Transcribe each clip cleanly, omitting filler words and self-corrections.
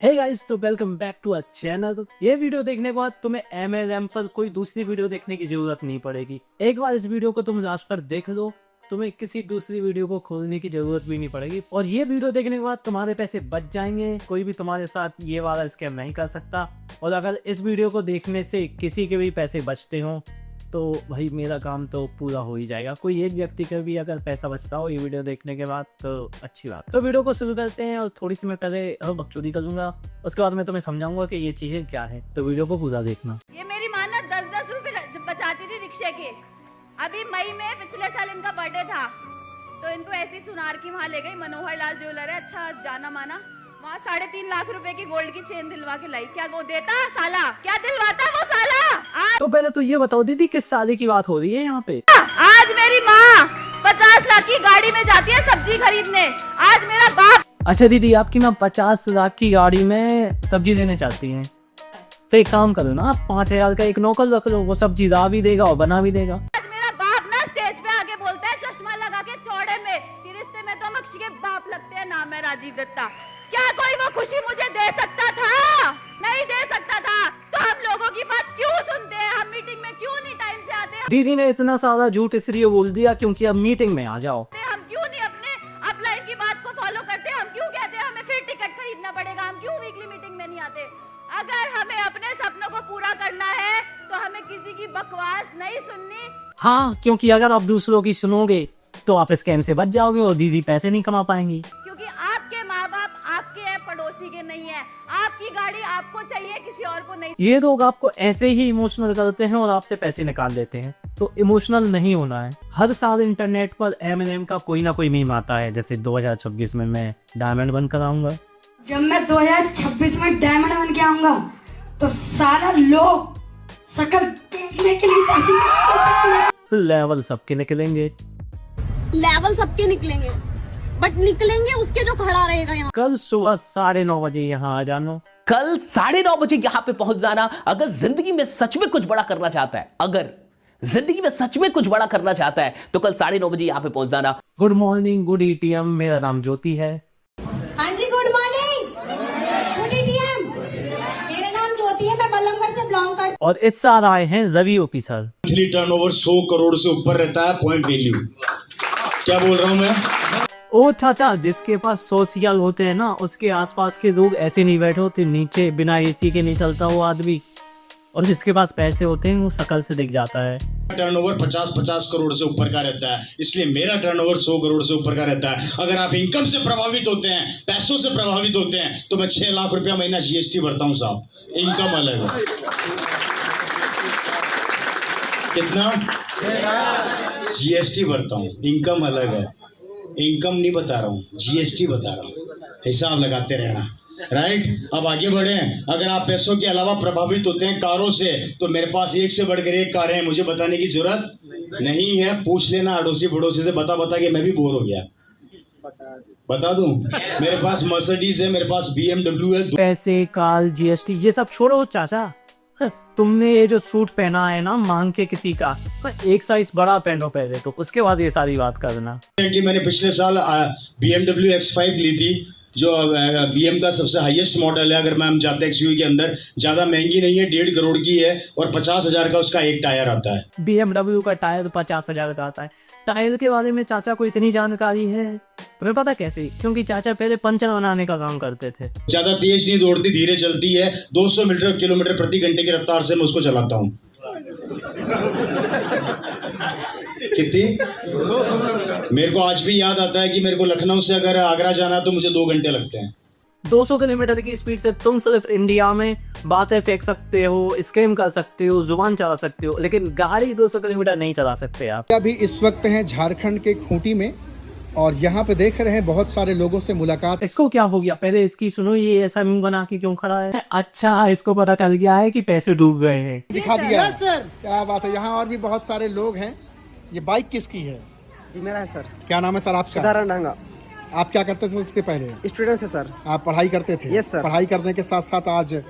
हे guys, तो welcome back to our channel. तो ये वीडियो देखने के बाद तुम्हें MLM पर कोई दूसरी वीडियो देखने की जरूरत नहीं पड़ेगी। एक बार इस वीडियो को तुम लास्ट पर देख लो, तुम्हें किसी दूसरी वीडियो को खोलने की जरूरत भी नहीं पड़ेगी। और ये वीडियो देखने के बाद तुम्हारे पैसे बच जाएंगे, कोई भी तुम्हारे साथ ये वाला स्कैम नहीं कर सकता। और अगर इस वीडियो को देखने से किसी के भी पैसे बचते हो तो भाई मेरा काम तो पूरा हो ही जाएगा। कोई एक व्यक्ति का भी अगर पैसा बचता हो ये वीडियो देखने के बाद तो अच्छी बात। तो वीडियो को शुरू करते हैं और थोड़ी सी मैं पहले बकचोदी करूंगा, उसके बाद मैं तुम्हें समझाऊंगा कि ये चीजें क्या है। तो वीडियो को पूरा देखना। ये मेरी माँ ना 10-10 रुपए बचाती थी रिक्शे के। अभी मई में पिछले साल इनका बर्थडे था तो इनको ऐसी सुनार की वहाँ ले गई। मनोहर लाल ज्वेलर है, अच्छा जाना माना, वहाँ 3.5 लाख रुपए की गोल्ड की चेन दिलवा के लाई। क्या वो देता साला? क्या दिलवाता वो साला? तो पहले तो ये बताओ दीदी, किस साल की बात हो रही है यहाँ पे? आज मेरी माँ 50 लाख की गाड़ी में जाती है सब्जी खरीदने। आज मेरा बाप। अच्छा दीदी, आपकी माँ 50 लाख की गाड़ी में सब्जी देने चाहती है, तो एक काम करो ना, आप 5,000 का एक नौकर रख लो, वो सब्जी ला भी देगा और बना भी देगा। आज मेरा बाप ना स्टेज पे आके बोलता है चश्मा लगा के चौड़े में कि रिश्ते में तो हम अक्षय के बाप लगते हैं, नाम है राजीव दत्ता। क्या कोई वो खुशी मुझे दे सकता था? नहीं दे सकता था। तो हम लोगों की बात क्यों सुनते हैं? हम मीटिंग में क्यों नहीं टाइम से आते? दीदी ने इतना सारा झूठ इसलिए बोल दिया क्योंकि अब मीटिंग में आ जाओ। हम क्यों नहीं अपने अपलाइन की बात को फॉलो करते? हम क्यों कहते हैं हमें फिर टिकट खरीदना पड़ेगा? हम क्यों वीकली मीटिंग में नहीं आते? अगर हमें अपने सपनों को पूरा करना है तो हमें किसी की बकवास नहीं सुननी। हाँ, क्योंकि अगर आप दूसरों की सुनोगे तो आप स्कैम से बच जाओगे और दीदी पैसे नहीं कमा पाएंगी। क्योंकि आपके माँ बाप आपके हैं, पड़ोसी के नहीं है। आपकी गाड़ी आपको चाहिए, किसी और को नहीं। ये लोग आपको ऐसे ही इमोशनल करते हैं और आपसे पैसे निकाल लेते हैं, तो इमोशनल नहीं होना है। हर साल इंटरनेट पर MLM का कोई ना कोई मीम आता है, जैसे 2026 में मैं डायमंड बन कर आऊंगा। जब मैं 2026 में डायमंड बन के आऊंगा तो सारा लोग शकल देखने के लिए लेवल सबके निकलेंगे, लेवल सबके निकलेंगे, बट निकलेंगे उसके जो खड़ा रहेगा यहाँ। कल सुबह 9:30 बजे यहाँ आ जाना। कल 9:30 बजे यहाँ पे पहुंच जाना। अगर जिंदगी में सच में कुछ बड़ा करना चाहता है, अगर जिंदगी में सच में कुछ बड़ा करना चाहता है तो कल 9:30 बजे यहाँ पे पहुंच जाना। गुड मॉर्निंग, गुड ETM, मेरा नाम ज्योति है। हाँ जी, गुड मॉर्निंग, गुड ETM, मेरा नाम ज्योति है, मैं बल्लमगढ़ से बिलोंग करती हूँ। और इस साल आए हैं Ravi OP sir. Monthly turnover 100 crore से ऊपर रहता है पॉइंट वैल्यू। क्या बोल रहा हूँ मैं? ओ चाचा, जिसके पास सोशल होते हैं ना, उसके आसपास के लोग ऐसे नहीं बैठे होते, नीचे बिना AC के नहीं चलता वो आदमी। और जिसके पास पैसे होते हैं वो शकल से दिख जाता है। टर्नओवर 50 करोड़ से ऊपर का रहता है, इसलिए मेरा टर्नओवर 100 करोड़ से ऊपर का रहता है। अगर आप इनकम से प्रभावित होते हैं, पैसों से प्रभावित होते हैं, तो मैं 6 लाख रुपया महीना GST भरता हूँ साहब। इनकम अलग है। कितना? GST भरता हूँ, इनकम अलग है। इनकम नहीं बता रहा हूँ, GST बता रहा हूँ। हिसाब लगाते रहना, राइट? अब आगे बढ़े। अगर आप पैसों के अलावा प्रभावित होते हैं कारों से, तो मेरे पास एक से बढ़कर एक कारें हैं, मुझे बताने की जरूरत नहीं है। पूछ लेना अड़ोसी पड़ोसी से, बता के मैं भी बोर हो गया। बता दूं, मेरे पास मर्सिडीज है, मेरे पास BMW है। पैसे, कार, GST ये सब छोड़ो चाचा। तुमने ये जो सूट पहना है ना मांग के किसी का, एक साइज बड़ा पहनो पहले, तो उसके बाद ये सारी बात करना। मैंने पिछले साल BMW X5 ली थी, जो BM का सबसे हाईएस्ट मॉडल है। अगर मैं हम जाते XUV के अंदर, ज़्यादा महंगी नहीं है, 1.5 करोड़ की है और 50,000 का उसका एक टायर आता है। BMW का टायर 50,000 का आता है। टायर के बारे में चाचा को इतनी जानकारी है? तुम्हें पता कैसे? क्योंकि चाचा पहले पंचर बनाने का काम करते थे। ज़्यादा तेज नहीं दौड़ती, धीरे चलती है। 200 किलोमीटर प्रति घंटे की रफ्तार से मैं उसको चलाता हूँ। कितनी? मेरे को आज भी याद आता है कि मेरे को लखनऊ से अगर आगरा जाना है तो मुझे 2 घंटे लगते हैं। 200 किलोमीटर की स्पीड से तुम सिर्फ इंडिया में बातें फेंक सकते हो, स्कैम कर सकते हो, जुबान चला सकते हो, लेकिन गाड़ी 200 किलोमीटर नहीं चला सकते आप। अभी इस वक्त हैं झारखंड के खूंटी में और यहाँ पे देख रहे हैं बहुत सारे लोगों से मुलाकात। इसको क्या हो गया? पहले इसकी सुनो, ये ऐसा मुंह बना के क्यों खड़ा है? अच्छा, इसको पता चल गया है कि पैसे डूब गए हैं। दिखा दिया। क्या बात है। यहाँ और भी बहुत सारे लोग हैं। ये बाइक किसकी है? जी मेरा है सर। क्या नाम है सर आपका? सिद्धार्थ डांगा। आप क्या करते थे इसके पहले? स्टूडेंट है सर। आप पढ़ाई करते थे? Yes sir. पढ़ाई करने के साथ साथ आज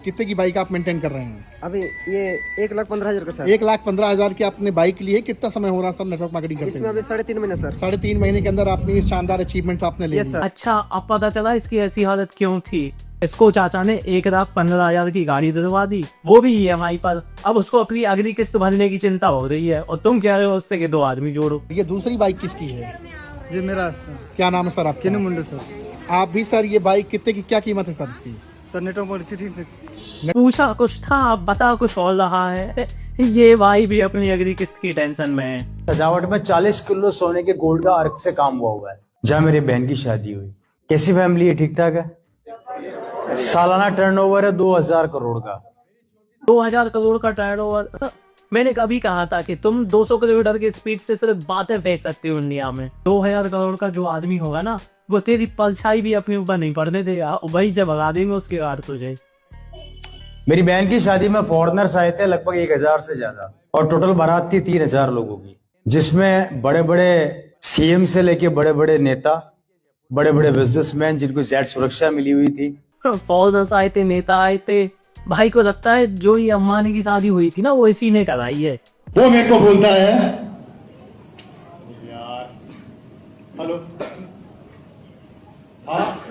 कितने की बाइक आप मेंटेन कर रहे हैं? अभी ये 1,15,000 का सर। 1,15,000 की आपने बाइक ली है। कितना समय हो रहा है सर नेटवर्क मार्केटिंग करते इसमें हुए? अभी 3.5 महीने सर। 3.5 महीने के अंदर आपने ये शानदार अचीवमेंट आपने ले यस ली। सर। अच्छा, अब पता चला इसकी ऐसी हालत क्यों थी। इसको चाचा ने 1,15,000 की गाड़ी दिलवा दी, वो भी EMI पर। अब उसको अपनी अगली किस्त भरने की चिंता हो रही है और तुम कह रहे हो उससे कि 2 आदमी जोड़ो। ये दूसरी बाइक किसकी है? जी मेरा है सर। क्या नाम है सर आपका? किन्नू मुंडू सर। आप भी सर ये बाइक कितने की, क्या कीमत है सर इसकी? सर नेटवर्क मार्केटिंग से। पूछा कुछ था, अब बता कुछ और रहा है। ये भाई भी अपनी अगली किस्त की टेंशन में है। सजावट में 40 किलो सोने के गोल्ड का अर्क से काम हुआ है। जहाँ मेरी बहन की शादी हुई। कैसी फैमिली है? ठीक ठाक है। सालाना टर्नओवर है 2000 करोड़ का। 2000 करोड़ का टर्नओवर। मैंने कभी कहा था कि तुम 200 किलोमीटर की स्पीड से सिर्फ बातें फेंक सकते हो इंडिया में। 2000 करोड़ का जो आदमी होगा ना, वो तेरी परछाई भी अपने ऊपर नहीं पड़ने देगा, वही से भगा देंगे उसके गाड़ तुझे। मेरी बहन की शादी में फॉरेनर्स आए थे लगभग 1000 से ज्यादा, और टोटल बारात थी 3000 लोगों की, जिसमें बड़े बड़े CM से लेके बड़े बड़े नेता, बड़े बड़े बिजनेसमैन जिनको जेड सुरक्षा मिली हुई थी। फॉरेनर्स आए थे, नेता आए थे। भाई को लगता है जो ये अम्बानी की शादी हुई थी ना, वो इसी ने कराई है। वो मेरे को बोलता है यार, हेलो, हाँ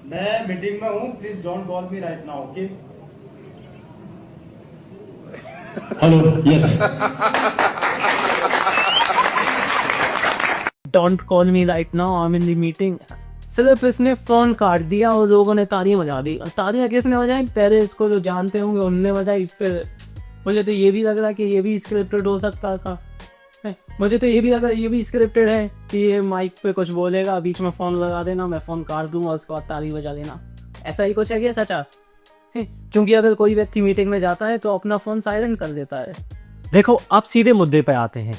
मैं मीटिंग में हूँ, please don't call me right now, okay? Hello, yes. Don't call me right now, I am in the meeting. सिर्फ इसने फोन काट दिया और लोगों ने तालियां बजा दी। तालियां किसने बजाई? पहले इसको जो जानते होंगे उनने बजाई। फिर मुझे तो ये भी लग रहा कि ये भी स्क्रिप्टेड हो सकता था। मुझे तो ये भी लग रहा ये भी स्क्रिप्टेड है कि ये माइक पे कुछ बोलेगा, बीच में फोन लगा देना, मैं फोन काट दूंगा, उसके बाद ताली बजा देना। ऐसा ही कुछ है क्या सचा? क्योंकि अगर कोई व्यक्ति मीटिंग में जाता है तो अपना फोन साइलेंट कर देता है। देखो, अब सीधे मुद्दे पे आते हैं।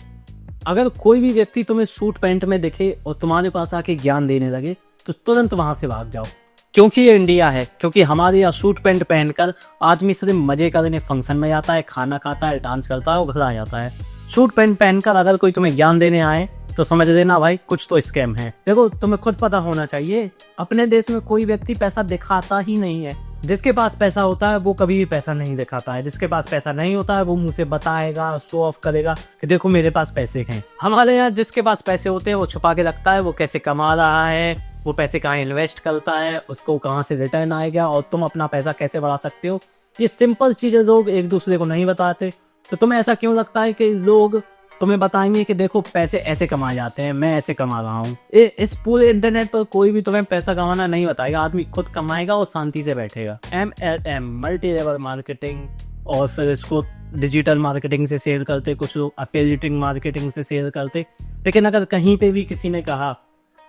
अगर कोई भी व्यक्ति तुम्हें सूट पैंट में दिखे और तुम्हारे पास आके ज्ञान देने लगे तो तुरंत वहां से भाग जाओ, क्योंकि ये इंडिया है। क्योंकि हमारे यहाँ सूट पैंट पहनकर आदमी सिर्फ मजे करने फंक्शन में जाता है, खाना खाता है, डांस करता है और घर आ जाता है। सूट पैंट पहनकर अगर कोई तुम्हें ज्ञान देने आए तो समझ लेना भाई कुछ तो स्कैम है। देखो, तुम्हें खुद पता होना चाहिए, अपने देश में कोई व्यक्ति पैसा दिखाता ही नहीं है। जिसके पास पैसा होता है वो कभी भी पैसा नहीं दिखाता है। जिसके पास पैसा नहीं होता है वो मुंह से बताएगा, शो ऑफ करेगा कि देखो मेरे पास पैसे हैं। हमारे यहाँ जिसके पास पैसे होते हैं वो छुपा के रखता है, वो कैसे कमा रहा है, वो पैसे कहाँ इन्वेस्ट करता है, उसको कहाँ से रिटर्न आएगा और तुम अपना पैसा कैसे बढ़ा सकते हो। ये सिंपल चीजें लोग एक दूसरे को नहीं बताते। तो तुम्हें ऐसा क्यों लगता है कि लोग तुम्हें बताएंगे कि देखो पैसे ऐसे कमाए जाते हैं, मैं ऐसे कमा रहा हूँ। इस पूरे इंटरनेट पर कोई भी तुम्हें पैसा कमाना नहीं बताएगा। आदमी खुद कमाएगा और शांति से बैठेगा। MLM मल्टी लेवल मार्केटिंग, और फिर इसको डिजिटल मार्केटिंग से शेयर करते, कुछ लोग एफिलिएटिंग मार्केटिंग से शेयर करते। लेकिन अगर कहीं पे भी किसी ने कहा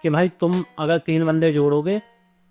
कि भाई तुम अगर 3 बंदे जोड़ोगे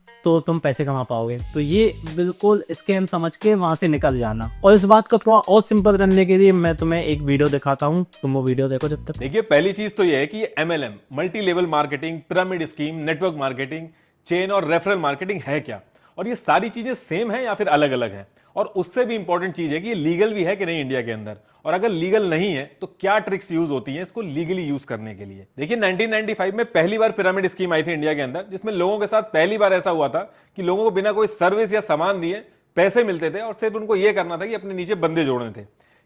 तो तुम पैसे कमा पाओगे, तो ये बिल्कुल स्कैम समझ के वहां से निकल जाना। और इस बात को थोड़ा और सिंपल करने के लिए मैं तुम्हें एक वीडियो दिखाता हूँ, तुम वो वीडियो देखो जब तक। देखिए, पहली चीज तो ये है कि ये MLM multi level marketing, pyramid scheme, network marketing, chain और रेफरल मार्केटिंग है क्या, और ये सारी चीजें सेम है या फिर अलग अलग है। और उससे भी इंपॉर्टेंट चीज है कि ये लीगल भी है कि नहीं इंडिया के अंदर, और अगर लीगल नहीं है तो क्या ट्रिक्स यूज होती हैं इसको लीगली यूज करने के लिए। देखिए, 1995 में पहली बार पिरामिड स्कीम आई थी इंडिया के अंदर, जिसमें लोगों के साथ पहली बार ऐसा हुआ था कि लोगों को बिना कोई सर्विस या सामान दिए पैसे मिलते थे, और सिर्फ उनको यह करना था कि अपने नीचे बंदे जोड़ने थे।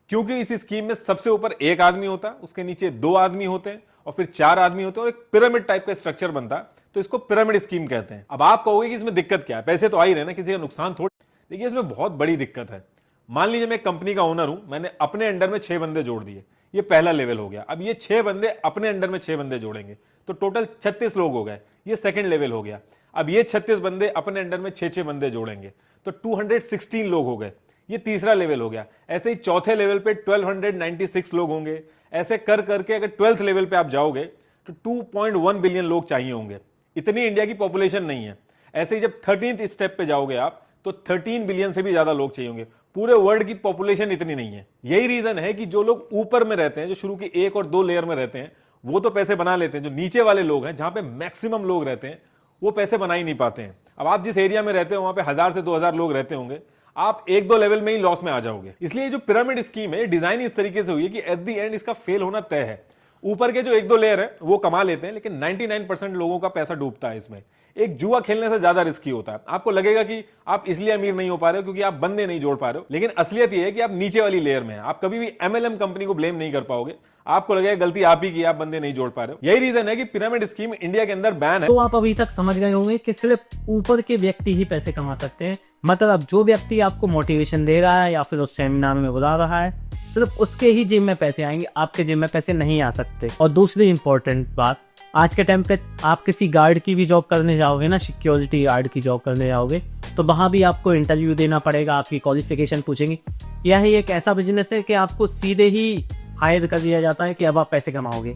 क्योंकि इस स्कीम में सबसे ऊपर एक आदमी होता, उसके नीचे 2 आदमी होते हैं, और फिर 4 आदमी होते हैं, और एक पिरामिड टाइप का स्ट्रक्चर बनता, तो इसको पिरामिड स्कीम कहते हैं। अब आप कहोगे कि इसमें दिक्कत क्या है, पैसे तो आ ही रहे ना, किसी का नुकसान थोड़ी। देखिए, इसमें बहुत बड़ी दिक्कत है। मान लीजिए मैं कंपनी का ओनर हूं, मैंने अपने अंडर में 6 बंदे जोड़ दिए, ये पहला लेवल हो गया। अब ये 6 बंदे अपने अंडर में 6 बंदे जोड़ेंगे तो टोटल 36 लोग हो गए, ये सेकंड लेवल हो गया। अब ये 36 बंदे अपने अंडर में 6-6 बंदे जोड़ेंगे तो 216 लोग हो गए, ये तीसरा लेवल हो गया। ऐसे ही चौथे लेवल पे 1296 लोग होंगे। ऐसे कर करके अगर 12th लेवल पे आप जाओगे तो 2.1 बिलियन लोग चाहिए होंगे। इतनी इंडिया की पॉपुलेशन नहीं है। ऐसे ही जब 13th स्टेप पे जाओगे आप तो 13 बिलियन से भी ज्यादा लोग चाहिए होंगे। पूरे वर्ल्ड की पॉपुलेशन इतनी नहीं है। यही रीजन है कि जो लोग ऊपर में रहते हैं, जो शुरू की 1 और 2 लेयर में रहते हैं, वो तो पैसे बना लेते हैं। जो नीचे वाले लोग हैं, जहां पे मैक्सिमम लोग रहते हैं, वो पैसे बना ही नहीं पाते हैं। अब आप जिस एरिया में रहते हो वहां पे 1000 से 2000 लोग रहते होंगे, आप 1-2 लेवल में ही लॉस में आ जाओगे। इसलिए जो पिरामिड स्कीम है डिजाइन इस तरीके से हुई है कि एट द एंड इसका फेल होना तय है। ऊपर के जो 1-2 लेयर है वो कमा लेते हैं, लेकिन 99% लोगों का पैसा डूबता है इसमें। एक जुआ खेलने से ज्यादा रिस्की होता है। आपको लगेगा कि आप इसलिए अमीर नहीं हो पा रहे हो क्योंकि आप बंदे नहीं जोड़ पा रहे हो, लेकिन असलियत यह है कि आप नीचे वाली लेयर में हैं। आप कभी भी MLM कंपनी को ब्लेम नहीं कर पाओगे। आपको लगेगा गलती आप ही की, आप बंदे नहीं जोड़ पा रहे हो। यही रीजन है कि पिरामिड स्कीम इंडिया के अंदर बैन है। तो आप अभी तक समझ गए होंगे कि सिर्फ ऊपर के व्यक्ति ही पैसे कमा सकते हैं। मतलब जो व्यक्ति आपको मोटिवेशन दे रहा है या फिर उस सेमिनार में बुला रहा है, सिर्फ उसके ही जिम में पैसे आएंगे, आपके जिम में पैसे नहीं आ सकते। और दूसरी इंपॉर्टेंट बात, आज के टाइम पे आप किसी गार्ड की भी जॉब करने जाओगे ना, सिक्योरिटी गार्ड की जॉब करने जाओगे, तो वहाँ भी आपको इंटरव्यू देना पड़ेगा, आपकी क्वालिफिकेशन पूछेंगे। यह एक ऐसा बिजनेस है कि आपको सीधे ही हायर कर दिया जाता है कि अब आप पैसे कमाओगे।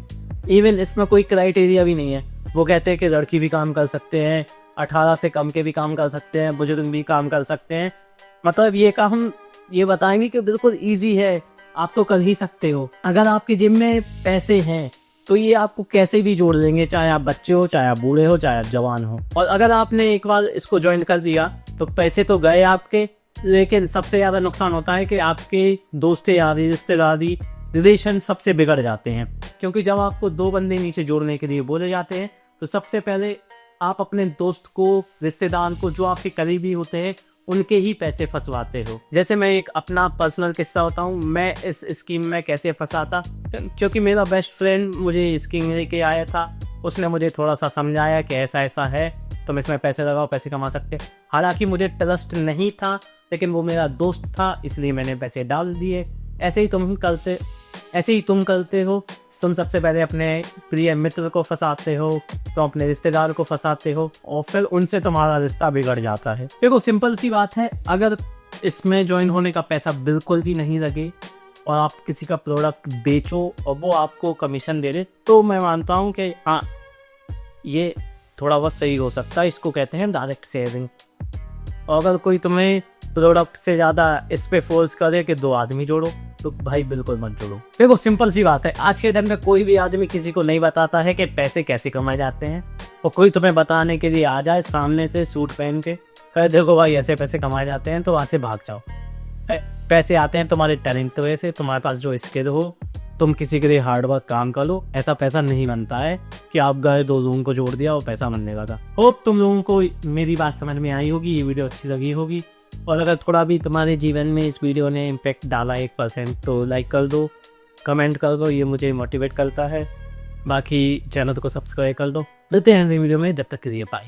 इवन इसमें कोई क्राइटेरिया भी नहीं है। वो कहते हैं कि लड़की भी काम कर सकते हैं, 18 से कम के भी काम कर सकते हैं, बुजुर्ग भी काम कर सकते हैं। मतलब ये काम ये बताएंगे कि बिल्कुल ईजी है, आप तो कर ही सकते हो। अगर आपके जिम में पैसे हैं तो ये आपको कैसे भी जोड़ देंगे, चाहे आप बच्चे हो, चाहे आप बूढ़े हो, चाहे आप जवान हो। और अगर आपने एक बार इसको ज्वाइन कर दिया तो पैसे तो गए आपके, लेकिन सबसे ज़्यादा नुकसान होता है कि आपके दोस्त यारी, रिश्तेदारी, रिलेशन सबसे बिगड़ जाते हैं। क्योंकि जब आपको 2 बंदे नीचे जोड़ने के लिए बोले जाते हैं तो सबसे पहले आप अपने दोस्त को, रिश्तेदार को, जो आपके करीबी होते हैं, उनके ही पैसे फंसवाते हो। जैसे मैं एक अपना पर्सनल किस्सा बताऊं, मैं इस स्कीम में कैसे फंसा था। क्योंकि मेरा बेस्ट फ्रेंड मुझे स्कीम लेके आया था, उसने मुझे थोड़ा सा समझाया कि ऐसा ऐसा है, तुम इसमें पैसे लगाओ, पैसे कमा सकते। हालांकि मुझे ट्रस्ट नहीं था, लेकिन वो मेरा दोस्त था, इसलिए मैंने पैसे डाल दिए। ऐसे ही तुम करते हो। तुम सबसे पहले अपने प्रिय मित्र को फंसाते हो, तो अपने रिश्तेदार को फंसाते हो, और फिर उनसे तुम्हारा रिश्ता बिगड़ जाता है। देखो सिंपल सी बात है, अगर इसमें ज्वाइन होने का पैसा बिल्कुल भी नहीं लगे और आप किसी का प्रोडक्ट बेचो और वो आपको कमीशन दे दे, तो मैं मानता हूँ कि हाँ, ये थोड़ा बहुत सही हो सकता है। इसको कहते हैं डायरेक्ट सेविंग। और अगर कोई तुम्हें प्रोडक्ट से ज़्यादा इस पे फोर्स करे कि 2 आदमी जोड़ो, तो भाई बिल्कुल मत जोड़ो। देखो सिंपल सी बात है, आज के टाइम में कोई भी आदमी किसी को नहीं बताता है कि पैसे कैसे कमाए जाते हैं। और कोई तुम्हें बताने के लिए आ जाए सामने से सूट पहन के, कहे देखो भाई ऐसे पैसे कमाए जाते हैं, तो वहाँ से भाग जाओ। पैसे आते हैं तुम्हारे टैलेंट की वजह से, तुम्हारे पास जो स्किल हो, तुम किसी के लिए हार्डवर्क काम कर लो। ऐसा पैसा नहीं बनता है कि आप गए 2 लोगों को जोड़ दिया और पैसा बनने लगा। होप तुम लोगों को मेरी बात समझ में आई होगी, ये वीडियो अच्छी लगी होगी। और अगर थोड़ा भी तुम्हारे जीवन में इस वीडियो ने इम्पैक्ट डाला 1%, तो लाइक कर दो, कमेंट कर दो, ये मुझे मोटिवेट करता है। बाकी चैनल को सब्सक्राइब कर दो। मिलते हैं अगली वीडियो में, जब तक के लिए बाय।